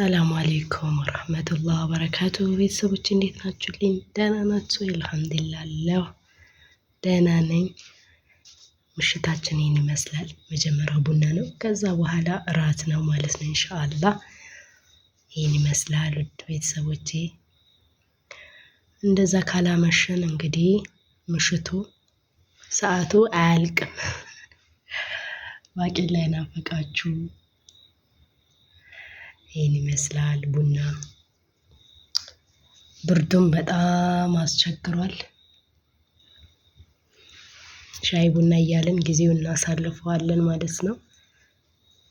ሰላም አለይኩም ወራህመቱላሂ ወበረካቱ። ቤተሰቦች እንዴት ናችሁልኝ? ደህና ናችሁ? አልሐምዱሊላህ ደህና ነኝ። ምሽታችን ይህን ይመስላል። መጀመሪያው ቡና ነው፣ ከዛ በኋላ እራት ነው ማለት ነው ኢንሻአላህ። ይህን ይመስላል ውድ ቤተሰቦቼ። እንደዛ ካላመሸን እንግዲህ ምሽቱ ሰዓቱ አያልቅም። ባቄላ ናፈቃችሁ። ይህን ይመስላል ቡና። ብርዱም በጣም አስቸግሯል። ሻይ ቡና እያለን ጊዜውን እናሳልፈዋለን ማለት ነው።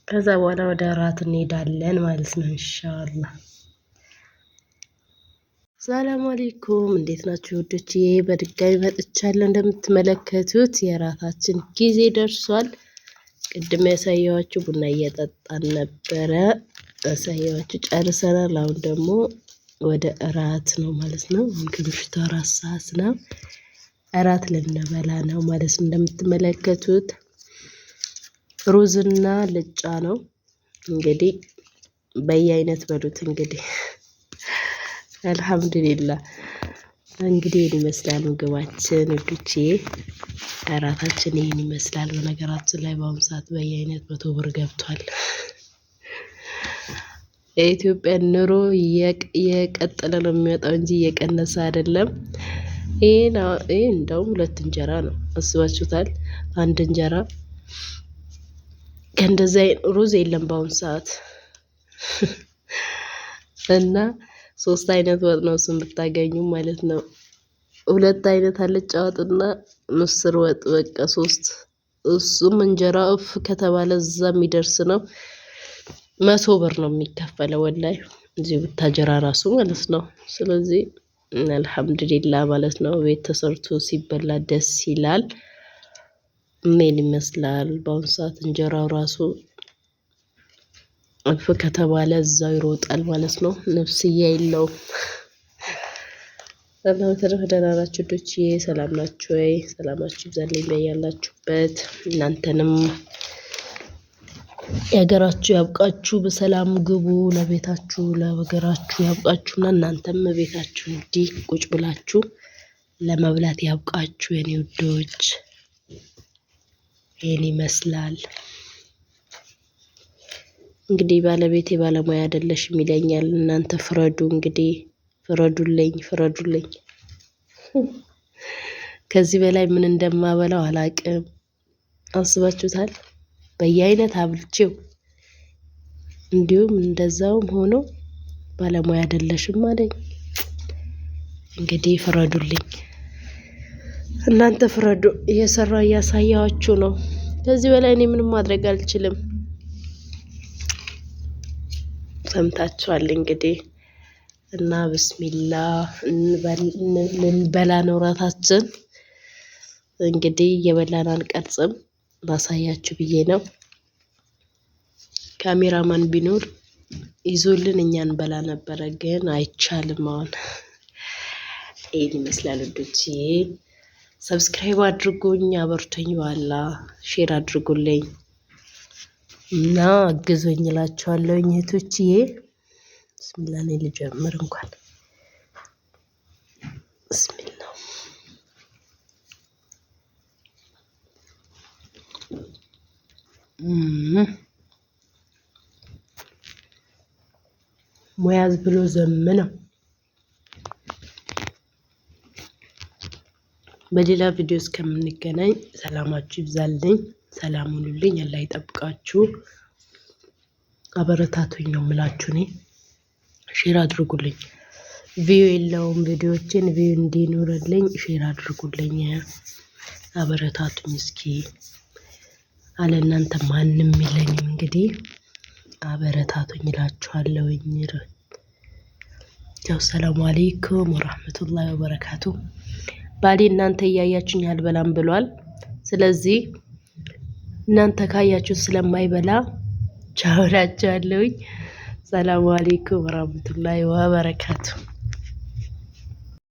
ከዛ በኋላ ወደ እራት እንሄዳለን ማለት ነው ኢንሻአላህ። ሰላም አለይኩም እንዴት ናችሁ ውዶቼ? በድጋሚ መጥቻለሁ። እንደምትመለከቱት የራታችን ጊዜ ደርሷል። ቅድም ያሳየኋችሁ ቡና እየጠጣን ነበረ። ያሳየኋችሁ ጨርሰናል። አሁን ደግሞ ወደ እራት ነው ማለት ነው። ከምሽቱ 4 ሰዓት ነው። እራት ልንበላ ነው ማለት ነው። እንደምትመለከቱት ሩዝና ልጫ ነው እንግዲህ በየአይነት በሉት እንግዲህ አልሐምዱሊላህ። እንግዲህ ይህን ይመስላል ምግባችን ውዶቼ። እራታችን ይህን ይመስላል። በነገራችን ላይ በአሁኑ ሰዓት በየአይነት 100 ብር ገብቷል። የኢትዮጵያ ኑሮ የቀጠለ ነው የሚወጣው እንጂ እየቀነሰ አይደለም። ይሄ እንደውም 2 እንጀራ ነው። አስባችሁታል? አንድ እንጀራ ከእንደዚህ ሩዝ የለም በአሁኑ ሰዓት እና 3 አይነት ወጥ ነው እሱን ብታገኙ ማለት ነው። 2 አይነት አልጫ ወጥና ምስር ወጥ በቃ 3። እሱም እንጀራ እፍ ከተባለ እዛ የሚደርስ ነው። 100 ብር ነው የሚከፈለው ወላሂ እዚህ ብታጀራ ራሱ ማለት ነው። ስለዚህ አልሐምዱሊላህ ማለት ነው። ቤት ተሰርቶ ሲበላ ደስ ይላል። ምን ይመስላል በአሁኑ ሰዓት እንጀራው ራሱ እፍ ከተባለ እዛው ይሮጣል ማለት ነው። ነፍስያ የለውም። ሰላም ተረፈ። ደህና ናችሁ ዶቼ? ሰላም ናችሁ ወይ? ሰላማችሁ ይብዛልኝ በያላችሁበት። እናንተንም የሀገራችሁ ያብቃችሁ። በሰላም ግቡ ለቤታችሁ፣ ለሀገራችሁ ያብቃችሁና እናንተም ቤታችሁ እንዲህ ቁጭ ብላችሁ ለመብላት ያብቃችሁ የኔ ውዶች። ይሄን ይመስላል እንግዲህ። ባለቤቴ ባለሙያ አይደለሽም ይለኛል። እናንተ ፍረዱ እንግዲህ፣ ፍረዱልኝ። ከዚህ በላይ ምን እንደማበላው አላቅም። አስባችሁታል? በየአይነት አብልቼው እንዲሁም እንደዛውም ሆኖ ባለሙያ አይደለሽም አለኝ። እንግዲህ ፍረዱልኝ፣ እናንተ ፍረዱ። እየሰራው እያሳያችሁ ነው። ከዚህ በላይ እኔ ምንም ማድረግ አልችልም። ሰምታችኋል እንግዲህ እና ብስሚላህ ልንበላ ነው እራታችን። እንግዲህ እየበላን አንቀርጽም ማሳያችሁ ብዬ ነው። ካሜራማን ቢኖር ይዞልን እኛን በላ ነበረ፣ ግን አይቻልም አሁን። ይሄን ይመስላል ውዶቼ። ሰብስክራይብ አድርጉኝ፣ አበርቱኝ፣ ዋላ ሼር አድርጉልኝ እና አግዙኝ እላችኋለሁ እህቶችዬ። ብስሚላህ እኔ ልጀምር እንኳን ብስሚላህ። ሙያዝ ብሎ ዘመነው። በሌላ ቪዲዮ እስከምንገናኝ ሰላማችሁ ይብዛልኝ። ሰላም ሁኑልኝ። አላህ ይጠብቃችሁ። አበረታቱኝ ነው የምላችሁ። እኔ ሼር አድርጉልኝ። ቪው የለውም ቪዲዮችን ቪው እንዲኖርልኝ ሼር አድርጉልኝ። አበረታቱኝ እስኪ። አለ እናንተ ማንም የለኝም። እንግዲህ አበረታቱኝ እላችኋለሁኝ። ያው ሰላም አለይኩም ወራህመቱላሂ ወበረካቱ። ባሌ እናንተ እያያችሁኝ አልበላም ብሏል። ስለዚህ እናንተ ካያችሁ ስለማይበላ ቻው እላችኋለሁኝ። ሰላም አለይኩም ወራህመቱላሂ ወበረካቱ።